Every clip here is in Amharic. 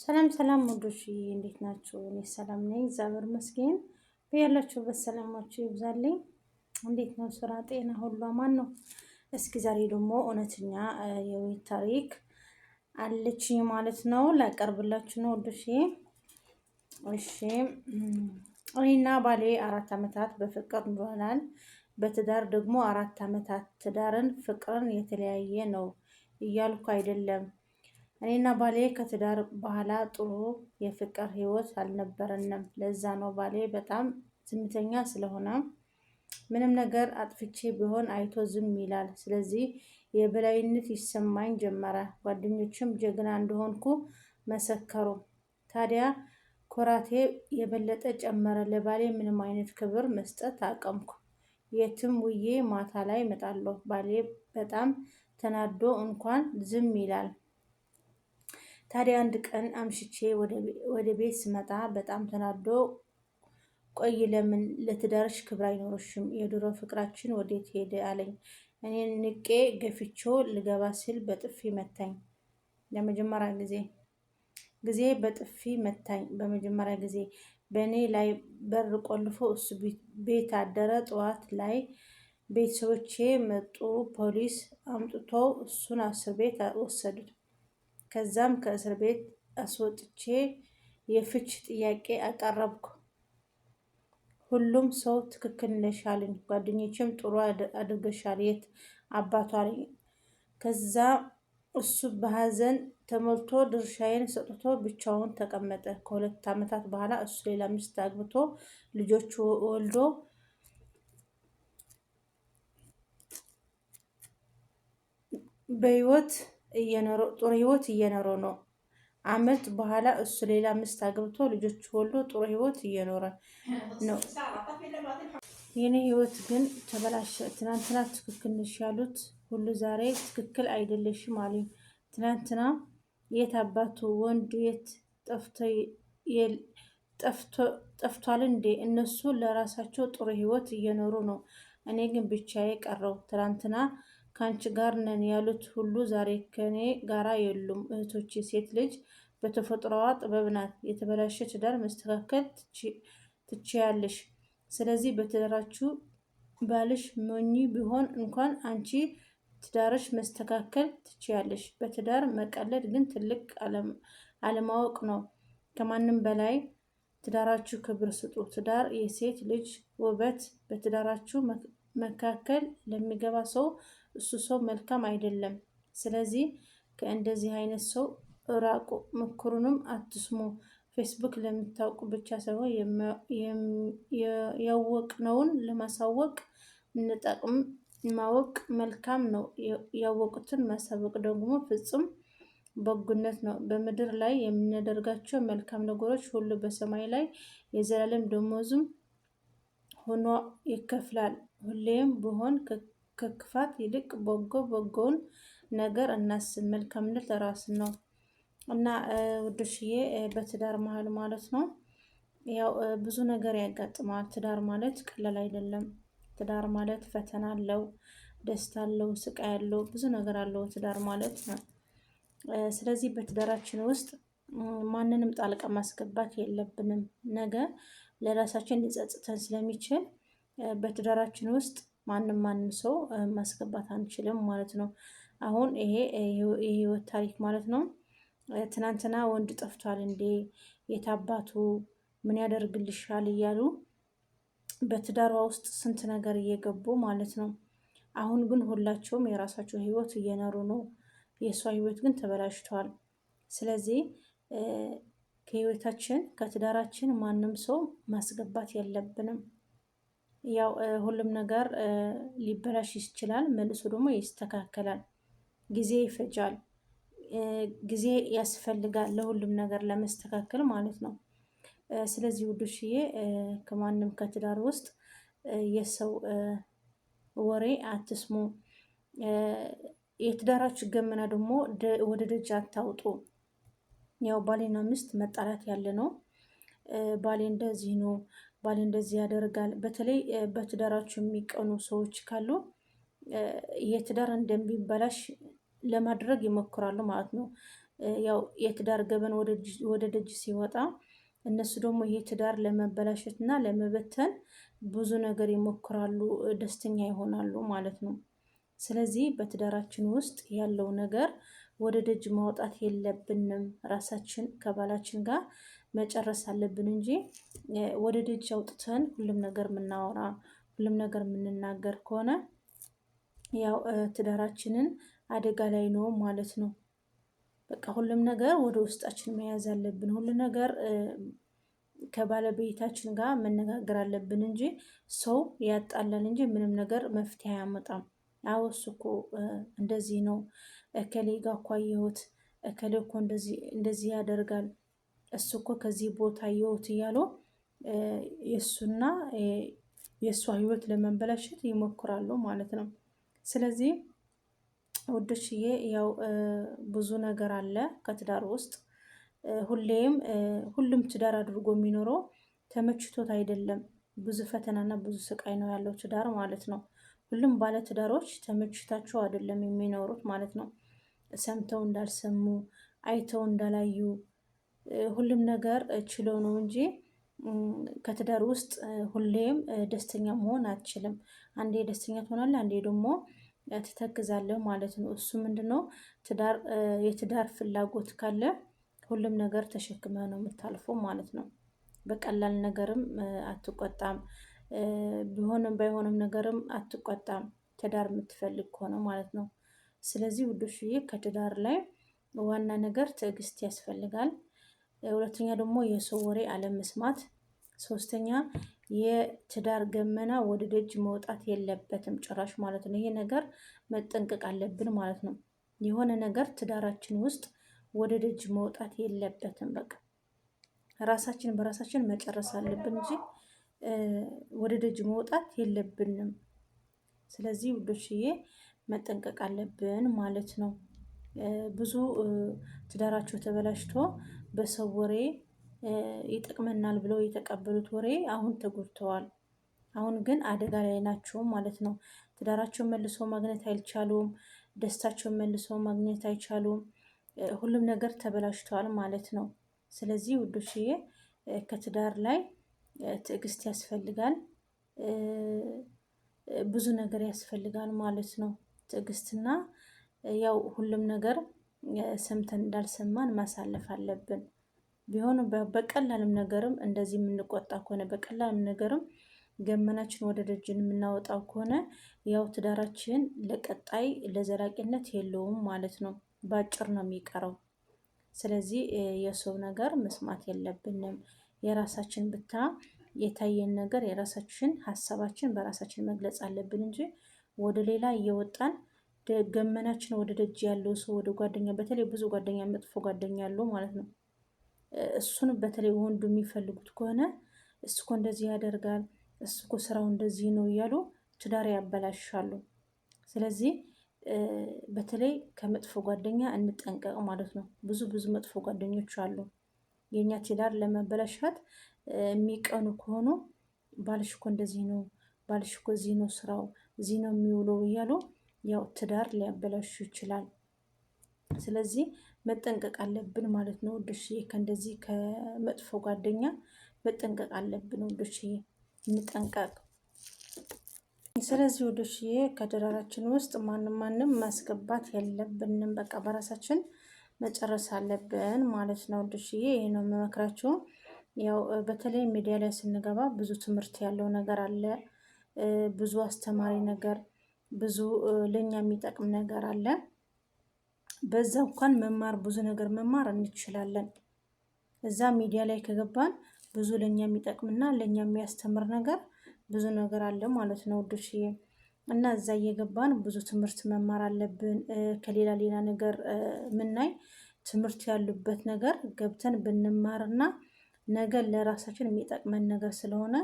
ሰላም ሰላም ወዶች እንዴት ናችሁ? እኔ ሰላም ነኝ፣ እግዚአብሔር ይመስገን። በያላችሁበት ሰላማችሁ ይብዛልኝ። እንዴት ነው ስራ፣ ጤና ሁሉ አማን ነው? እስኪ ዛሬ ደግሞ እውነተኛ የህይወት ታሪክ አለችኝ ማለት ነው ላቀርብላችሁ ነው ወዶች። እሺ እኔና ባሌ 4 ዓመታት በፍቅር ኖረናል። በትዳር ደግሞ 4 ዓመታት። ትዳርን ፍቅርን የተለያየ ነው እያልኩ አይደለም። እኔና ባሌ ከትዳር በኋላ ጥሩ የፍቅር ህይወት አልነበረንም። ለዛ ነው ባሌ በጣም ዝምተኛ ስለሆነ ምንም ነገር አጥፍቼ ቢሆን አይቶ ዝም ይላል። ስለዚህ የበላይነት ይሰማኝ ጀመረ። ጓደኞችም ጀግና እንደሆንኩ መሰከሩ። ታዲያ ኩራቴ የበለጠ ጨመረ። ለባሌ ምንም አይነት ክብር መስጠት አቆምኩ። የትም ውዬ ማታ ላይ እመጣለሁ። ባሌ በጣም ተናዶ እንኳን ዝም ይላል። ታዲያ አንድ ቀን አምሽቼ ወደ ቤት ስመጣ በጣም ተናዶ ቆይ፣ ለምን ለትዳርሽ ክብር አይኖርሽም? የድሮ ፍቅራችን ወዴት ሄደ አለኝ። እኔ ንቄ ገፍቼው ልገባ ስል በጥፊ መታኝ። ለመጀመሪያ ጊዜ በጥፊ መታኝ። በመጀመሪያ ጊዜ በእኔ ላይ በር ቆልፎ እሱ ቤት አደረ። ጠዋት ላይ ቤተሰቦቼ መጡ። ፖሊስ አምጥቶ እሱን እስር ቤት ወሰዱት። ከዛም ከእስር ቤት አስወጥቼ የፍች ጥያቄ አቀረብኩ። ሁሉም ሰው ትክክል ነሽ አለኝ። ጓደኞቼም ጥሩ አድርገሻል፣ የት አባቷ አለኝ። ከዛ እሱ በሀዘን ተሞልቶ ድርሻዬን ሰጥቶ ብቻውን ተቀመጠ። ከ2 ዓመታት በኋላ እሱ ሌላ ሚስት አግብቶ ልጆች ወልዶ ጥሩ ህይወት እየኖረ ነው። አመት በኋላ እሱ ሌላ ሚስት አግብቶ ልጆች ወልዶ ጥሩ ህይወት እየኖረ ነው። የኔ ህይወት ግን ተበላሸ። ትናንትና ትክክል ነሽ ያሉት ሁሉ ዛሬ ትክክል አይደለሽም አለኝ። ትናንትና የት አባቱ ወንድ የት ጠፍቷል እንዴ? እነሱ ለራሳቸው ጥሩ ህይወት እየኖሩ ነው። እኔ ግን ብቻዬ ቀረው። ትናንትና ከአንቺ ጋር ነን ያሉት ሁሉ ዛሬ ከኔ ጋራ የሉም። እህቶቼ፣ ሴት ልጅ በተፈጥሮዋ ጥበብ ናት። የተበላሸ ትዳር መስተካከል ትችያለሽ። ስለዚህ በትዳራችሁ ባልሽ ሞኝ ቢሆን እንኳን አንቺ ትዳርሽ መስተካከል ትችያለሽ። በትዳር መቀለድ ግን ትልቅ አለማወቅ ነው። ከማንም በላይ ትዳራችሁ ክብር ስጡ። ትዳር የሴት ልጅ ውበት። በትዳራችሁ መካከል ለሚገባ ሰው እሱ ሰው መልካም አይደለም። ስለዚህ ከእንደዚህ አይነት ሰው ራቁ። ምክሩንም አትስሙ። ፌስቡክ ለምታውቁ ብቻ ሳይሆን ያወቅነውን ለማሳወቅ እንጠቅም። ማወቅ መልካም ነው። ያወቁትን ማሳወቅ ደግሞ ፍጹም በጎነት ነው። በምድር ላይ የምናደርጋቸው መልካም ነገሮች ሁሉ በሰማይ ላይ የዘላለም ደመወዝም ሆኖ ይከፍላል። ሁሌም ቢሆን ከክፋት ይልቅ በጎውን ነገር እናስብ። መልካምነት ለራስ ነው እና ውዶችዬ፣ በትዳር መሀል ማለት ነው ያው ብዙ ነገር ያጋጥማል። ትዳር ማለት ቀላል አይደለም። ትዳር ማለት ፈተና አለው፣ ደስታ አለው፣ ስቃይ አለው፣ ብዙ ነገር አለው ትዳር ማለት ነው። ስለዚህ በትዳራችን ውስጥ ማንንም ጣልቃ ማስገባት የለብንም። ነገ ለራሳችን ሊጸጽተን ስለሚችል በትዳራችን ውስጥ ማንም ሰው ማስገባት አንችልም ማለት ነው። አሁን ይሄ የህይወት ታሪክ ማለት ነው። ትናንትና ወንድ ጠፍቷል እንዴ? የታባቱ ምን ያደርግልሻል እያሉ በትዳሯ ውስጥ ስንት ነገር እየገቡ ማለት ነው። አሁን ግን ሁላቸውም የራሳቸው ህይወት እየኖሩ ነው። የእሷ ህይወት ግን ተበላሽቷል። ስለዚህ ከህይወታችን ከትዳራችን ማንም ሰው ማስገባት የለብንም። ያው ሁሉም ነገር ሊበላሽ ይችላል፣ መልሶ ደግሞ ይስተካከላል። ጊዜ ይፈጃል፣ ጊዜ ያስፈልጋል ለሁሉም ነገር ለመስተካከል ማለት ነው። ስለዚህ ውዶችዬ፣ ከማንም ከትዳር ውስጥ የሰው ወሬ አትስሙ። የትዳራችሁ ገመና ደግሞ ወደ ደጅ አታውጡ። ያው ባሌና ሚስት መጣላት ያለ ነው። ባሌ እንደዚህ ነው፣ ባሌ እንደዚህ ያደርጋል። በተለይ በትዳራችሁ የሚቀኑ ሰዎች ካሉ የትዳር እንደሚበላሽ ለማድረግ ይሞክራሉ ማለት ነው። ያው የትዳር ገበን ወደ ደጅ ሲወጣ እነሱ ደግሞ ይሄ ትዳር ለመበላሸት እና ለመበተን ብዙ ነገር ይሞክራሉ፣ ደስተኛ ይሆናሉ ማለት ነው። ስለዚህ በትዳራችን ውስጥ ያለው ነገር ወደ ደጅ ማውጣት የለብንም። ራሳችን ከባላችን ጋር መጨረስ አለብን እንጂ ወደ ደጅ አውጥተን ሁሉም ነገር የምናወራ ሁሉም ነገር የምንናገር ከሆነ ያው ትዳራችንን አደጋ ላይ ነው ማለት ነው። በቃ ሁሉም ነገር ወደ ውስጣችን መያዝ አለብን። ሁሉ ነገር ከባለቤታችን ጋር መነጋገር አለብን እንጂ ሰው ያጣላል እንጂ ምንም ነገር መፍትሄ አያመጣም። አዎ እሱ እኮ እንደዚህ ነው፣ እከሌ ጋር እኮ አየሁት፣ እከሌ እኮ እንደዚህ ያደርጋል፣ እሱ እኮ ከዚህ ቦታ አየሁት እያሉ የእሱና የእሷ ህይወት ለመበላሸት ይሞክራሉ ማለት ነው። ስለዚህ ውዶችዬ ያው ብዙ ነገር አለ ከትዳር ውስጥ። ሁሉም ትዳር አድርጎ የሚኖረው ተመችቶት አይደለም። ብዙ ፈተናና ብዙ ስቃይ ነው ያለው ትዳር ማለት ነው። ሁሉም ባለ ትዳሮች ተመችታቸው አይደለም የሚኖሩት ማለት ነው። ሰምተው እንዳልሰሙ አይተው እንዳላዩ ሁሉም ነገር ችለው ነው እንጂ ከትዳር ውስጥ ሁሌም ደስተኛ መሆን አትችልም። አንዴ ደስተኛ ትሆናለህ፣ አንዴ ደግሞ ትተክዛለህ ማለት ነው። እሱ ምንድነው የትዳር ፍላጎት ካለ ሁሉም ነገር ተሸክመ ነው የምታልፈው ማለት ነው። በቀላል ነገርም አትቆጣም፣ ቢሆንም ባይሆንም ነገርም አትቆጣም፣ ትዳር የምትፈልግ ከሆነ ማለት ነው። ስለዚህ ውዶችዬ ከትዳር ላይ ዋና ነገር ትዕግስት ያስፈልጋል። ሁለተኛ ደግሞ የሰው ወሬ አለመስማት። ሶስተኛ የትዳር ገመና ወደ ደጅ መውጣት የለበትም ጭራሽ ማለት ነው። ይሄ ነገር መጠንቀቅ አለብን ማለት ነው። የሆነ ነገር ትዳራችን ውስጥ ወደ ደጅ መውጣት የለበትም። በቃ ራሳችን በራሳችን መጨረስ አለብን እንጂ ወደ ደጅ መውጣት የለብንም። ስለዚህ ውዶችዬ መጠንቀቅ አለብን ማለት ነው። ብዙ ትዳራቸው ተበላሽቶ በሰው ወሬ ይጠቅመናል ብለው የተቀበሉት ወሬ አሁን ተጎድተዋል። አሁን ግን አደጋ ላይ ናቸው ማለት ነው። ትዳራቸውን መልሶ ማግኘት አልቻሉም። ደስታቸውን መልሶ ማግኘት አይቻሉም። ሁሉም ነገር ተበላሽተዋል ማለት ነው። ስለዚህ ውዶችዬ ከትዳር ላይ ትዕግስት ያስፈልጋል። ብዙ ነገር ያስፈልጋል ማለት ነው። ትዕግስትና ያው ሁሉም ነገር ሰምተን እንዳልሰማን ማሳለፍ አለብን። ቢሆንም በቀላልም ነገርም እንደዚህ የምንቆጣ ከሆነ በቀላልም ነገርም ገመናችን ወደ ደጅን የምናወጣው ከሆነ ያው ትዳራችን ለቀጣይ ለዘላቂነት የለውም ማለት ነው። በአጭር ነው የሚቀረው። ስለዚህ የሰው ነገር መስማት የለብንም። የራሳችን ብታ የታየን ነገር የራሳችን ሀሳባችን በራሳችን መግለጽ አለብን እንጂ ወደ ሌላ እየወጣን ገመናችን ወደ ደጅ ያለው ሰው ወደ ጓደኛ፣ በተለይ ብዙ ጓደኛ መጥፎ ጓደኛ ያለው ማለት ነው። እሱን በተለይ ወንዱ የሚፈልጉት ከሆነ እሱ እኮ እንደዚህ ያደርጋል፣ እሱ እኮ ስራው እንደዚህ ነው እያሉ ትዳር ያበላሻሉ። ስለዚህ በተለይ ከመጥፎ ጓደኛ እንጠንቀቅ ማለት ነው። ብዙ መጥፎ ጓደኞች አሉ። የእኛ ትዳር ለመበላሻት የሚቀኑ ከሆኑ ባልሽ እኮ እንደዚህ ነው፣ ባልሽ እኮ እዚህ ነው ስራው፣ እዚህ ነው የሚውለው እያሉ ያው ትዳር ሊያበላሹ ይችላል። ስለዚህ መጠንቀቅ አለብን ማለት ነው ውዶችዬ። ከእንደዚህ ከመጥፎ ጓደኛ መጠንቀቅ አለብን ውዶችዬ፣ እንጠንቀቅ። ስለዚህ ውዶችዬ ከትዳራችን ውስጥ ማንም ማስገባት የለብንም። በቃ በራሳችን መጨረስ አለብን ማለት ነው ውዶችዬ። ይሄ ነው የምመክራችሁ። ያው በተለይ ሚዲያ ላይ ስንገባ ብዙ ትምህርት ያለው ነገር አለ፣ ብዙ አስተማሪ ነገር፣ ብዙ ለኛ የሚጠቅም ነገር አለ። በዛ እንኳን ብዙ ነገር መማር እንችላለን። እዛ ሚዲያ ላይ ከገባን ብዙ ለኛ የሚጠቅምና ለኛ የሚያስተምር ነገር ብዙ ነገር አለ ማለት ነው ውዶችዬ። እና እዛ እየገባን ብዙ ትምህርት መማር አለብን። ከሌላ ነገር ምናይ ትምህርት ያሉበት ነገር ገብተን ብንማርና ነገ ለራሳችን የሚጠቅመን ነገር ስለሆነ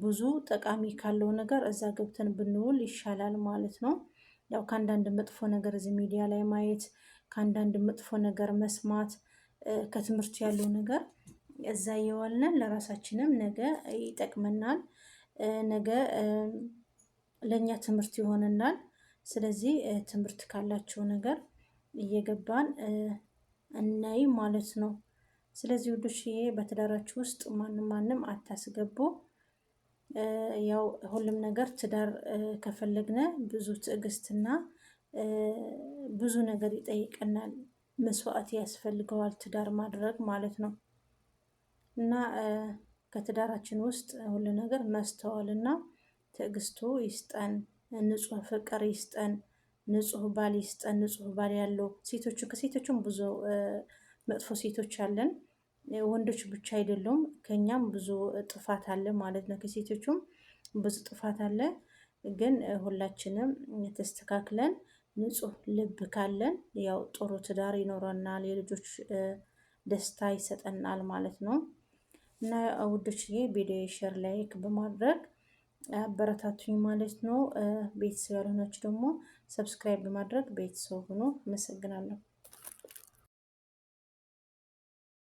ብዙ ጠቃሚ ካለው ነገር እዛ ገብተን ብንውል ይሻላል ማለት ነው። ያው ከአንዳንድ መጥፎ ነገር እዚህ ሚዲያ ላይ ማየት፣ ከአንዳንድ መጥፎ ነገር መስማት፣ ከትምህርት ያለው ነገር እዛ እየዋልነን ለራሳችንም ነገ ይጠቅመናል፣ ነገ ለእኛ ትምህርት ይሆነናል። ስለዚህ ትምህርት ካላቸው ነገር እየገባን እናይ ማለት ነው። ስለዚህ ውዶችዬ በትዳራችሁ ውስጥ ማንም አታስገቡ። ያው ሁሉም ነገር ትዳር ከፈለግነ ብዙ ትዕግስትና ብዙ ነገር ይጠይቀናል። መስዋዕት ያስፈልገዋል ትዳር ማድረግ ማለት ነው። እና ከትዳራችን ውስጥ ሁሉ ነገር ማስተዋልና ትዕግስቱ ይስጠን፣ ንጹህ ፍቅር ይስጠን፣ ንጹህ ባል ይስጠን። ንጹህ ባል ያለው ከሴቶቹም ብዙ መጥፎ ሴቶች አለን። ወንዶች ብቻ አይደሉም፣ ከኛም ብዙ ጥፋት አለ ማለት ነው። ከሴቶቹም ብዙ ጥፋት አለ። ግን ሁላችንም ተስተካክለን ንጹህ ልብ ካለን ያው ጥሩ ትዳር ይኖረናል፣ የልጆች ደስታ ይሰጠናል ማለት ነው። እና ውዶችዬ ቪዲዮ ሼር ላይክ በማድረግ አበረታቱኝ ማለት ነው። ቤተሰብ ያልሆናችሁ ደግሞ ሰብስክራይብ በማድረግ ቤተሰብ ሁኑ። አመሰግናለሁ።